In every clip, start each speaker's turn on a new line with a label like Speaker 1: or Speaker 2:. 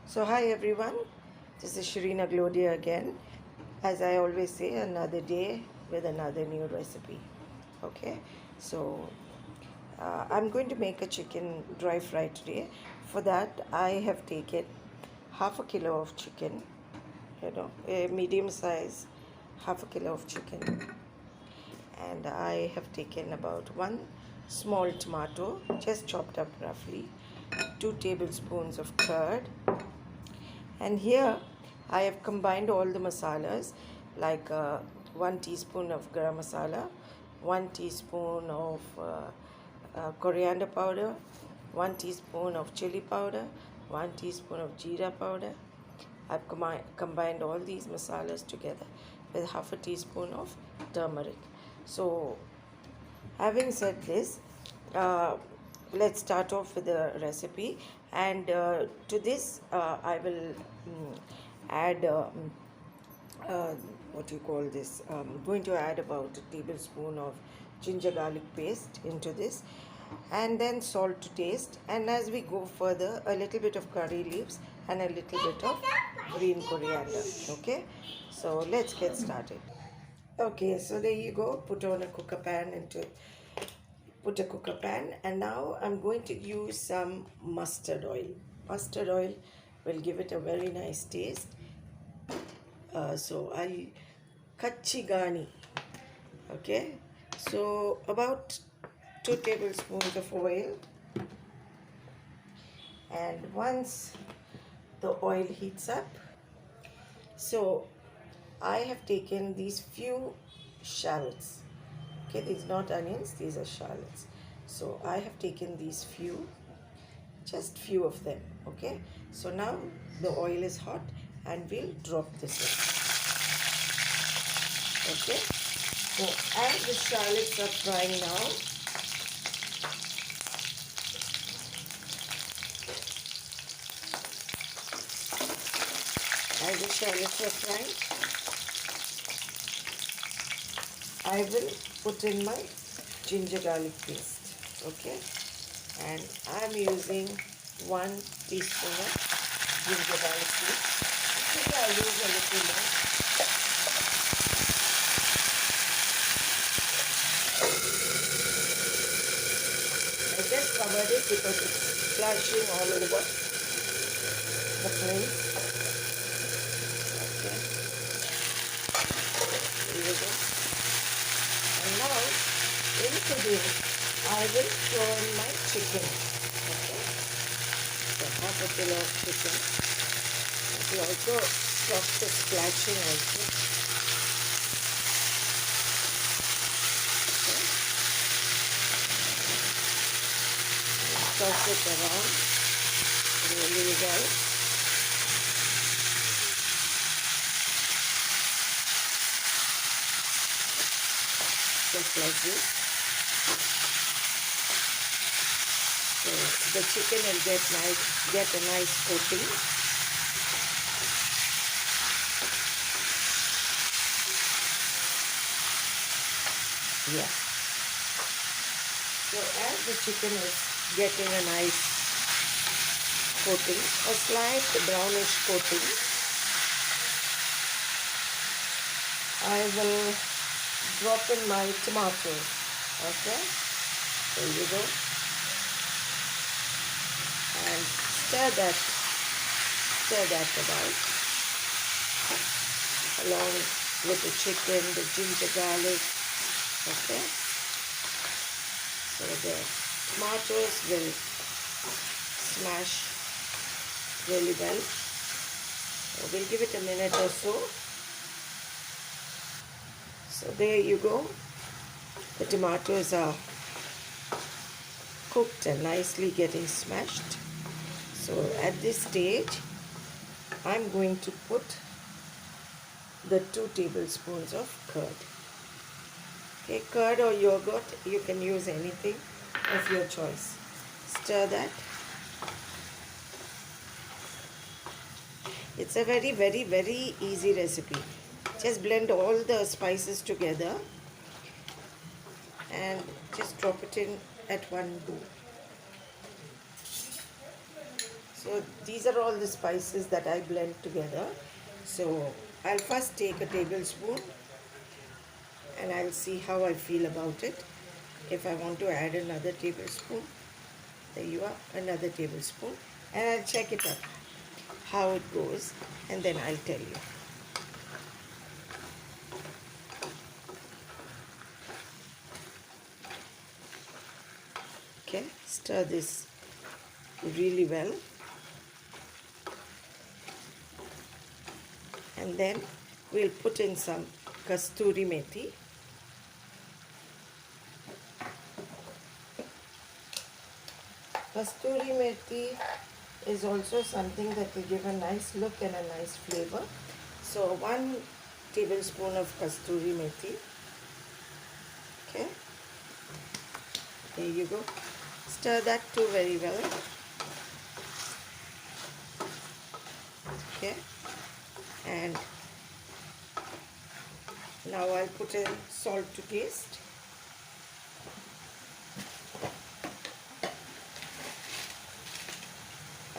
Speaker 1: So, hi everyone, this is Sharina Glodia again. As I always say, another day with another new recipe. Okay, so I'm going to make a chicken dry fry today. For that, I have taken half a kilo of chicken, a medium size, half a kilo of chicken, and I have taken about one small tomato, just chopped up roughly, 2 tablespoons of curd, and here I have combined all the masalas like 1 teaspoon of garam masala, 1 teaspoon of coriander powder, 1 teaspoon of chili powder, 1 teaspoon of jeera powder. I've combined all these masalas together with half a teaspoon of turmeric. So having said this, let's start off with the recipe. And to this, I will add uh, what you call this. Going to add about a tablespoon of ginger garlic paste into this, and then salt to taste. And as we go further, a little bit of curry leaves and a little bit of green coriander. Okay, so let's get started. Okay, so there you go. Put a cooker pan, and now I'm going to use some mustard oil. Mustard oil will give it a very nice taste. So I'll kachigani. Okay, so about 2 tablespoons of oil, and once the oil heats up, so I have taken these few shallots. Okay, these are not onions, these are shallots. So I have taken these few, just few of them. Okay, so now the oil is hot and we'll drop this in. Okay, so as the shallots are frying now, as the shallots are frying, I will put in my ginger garlic paste. Okay, and I'm using 1 teaspoon of ginger garlic paste. Maybe I'll use a little more. I just covered it because it's splashing all over the place. Okay, here we go. And now into this I will throw in my chicken. Okay, so half a kilo of chicken. We also stop the splashing also. Okay, toss it around really well. Just like this. So the chicken will get a nice coating. Yeah. So as the chicken is getting a nice coating, a slight brownish coating, I will drop in my tomatoes. Okay, there you go, and stir that about along with the chicken, the ginger garlic. Okay, so the tomatoes will smash really well. So we'll give it a minute or so. So there you go. The tomatoes are cooked and nicely getting smashed. So at this stage, I'm going to put the 2 tablespoons of curd. Okay, curd or yogurt, you can use anything of your choice. Stir that. It's a very, very, very easy recipe. Just blend all the spices together and just drop it in at one go. So these are all the spices that I blend together. So I'll first take a tablespoon and I'll see how I feel about it. If I want to add another tablespoon, there you are, another tablespoon, and I'll check it out how it goes, and then I'll tell you. Okay, stir this really well, and then we'll put in some kasturi methi. Kasturi methi is also something that will give a nice look and a nice flavor. So 1 tablespoon of kasturi methi. Okay, there you go. Stir that too very well. Okay, and now I'll put in salt to taste.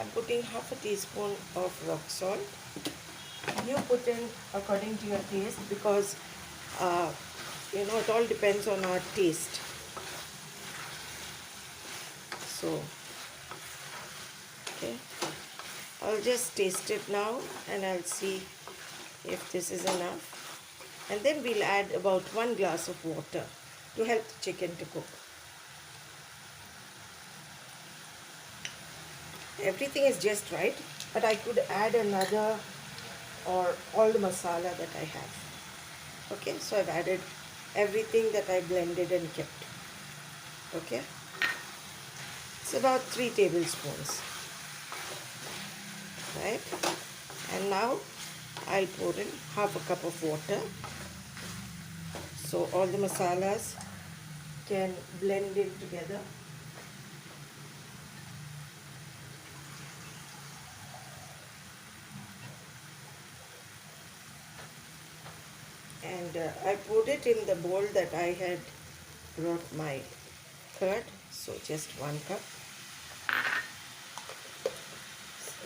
Speaker 1: I'm putting half a teaspoon of rock salt. You put in according to your taste, because it all depends on our taste. So, okay, I'll just taste it now and I'll see if this is enough. And then we'll add about 1 glass of water to help the chicken to cook. Everything is just right, but I could add another or all the masala that I have. Okay, so I've added everything that I blended and kept. Okay, it's about 3 tablespoons, right? And now I'll pour in half a cup of water so all the masalas can blend in together. And I poured it in the bowl that I had brought my curd, so just 1 cup,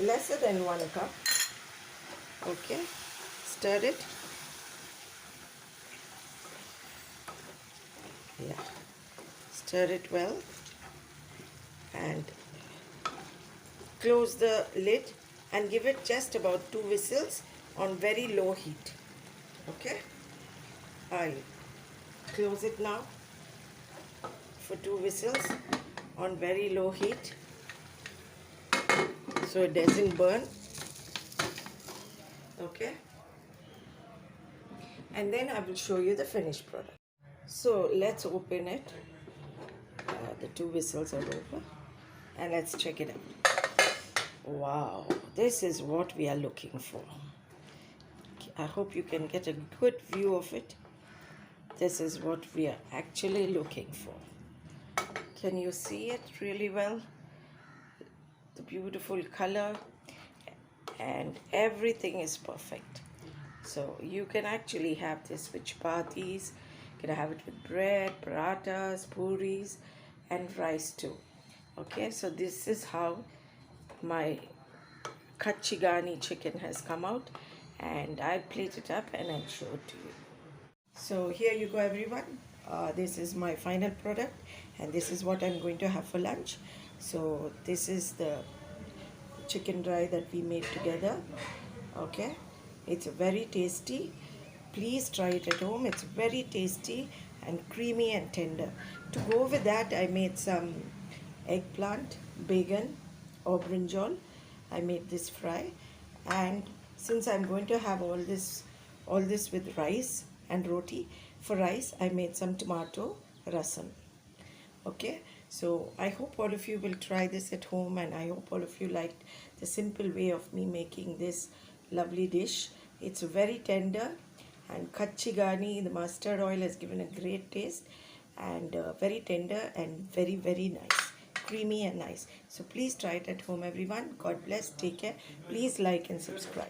Speaker 1: lesser than 1 cup. Okay, stir it. Yeah, stir it well and close the lid and give it just about 2 whistles on very low heat. Okay, I'll close it now for 2 whistles on very low heat so it doesn't burn. Okay, and then I will show you the finished product. So let's open it. The 2 whistles are over and let's check it out. Wow, this is what we are looking for. I hope you can get a good view of it. This is what we are actually looking for. Can you see it really well? The beautiful color and everything is perfect. So you can actually have this with chapatis, you can have it with bread, parathas, puris and rice too. Okay, so this is how my kachigani chicken has come out, and I'll plate it up and I'll show it to you. So here you go everyone. This is my final product and this is what I'm going to have for lunch. So this is the chicken dry that we made together. Okay, it's very tasty. Please try it at home. It's very tasty and creamy and tender. To go with that, I made some eggplant, bacon or brinjal. I made this fry, and since I'm going to have all this with rice and roti, for rice I made some tomato rasam. Okay, so I hope all of you will try this at home, and I hope all of you liked the simple way of me making this lovely dish. It's very tender, and kachigani, the mustard oil, has given a great taste, and very tender and very, very nice, creamy and nice. So please try it at home everyone. God bless, take care, please like and subscribe.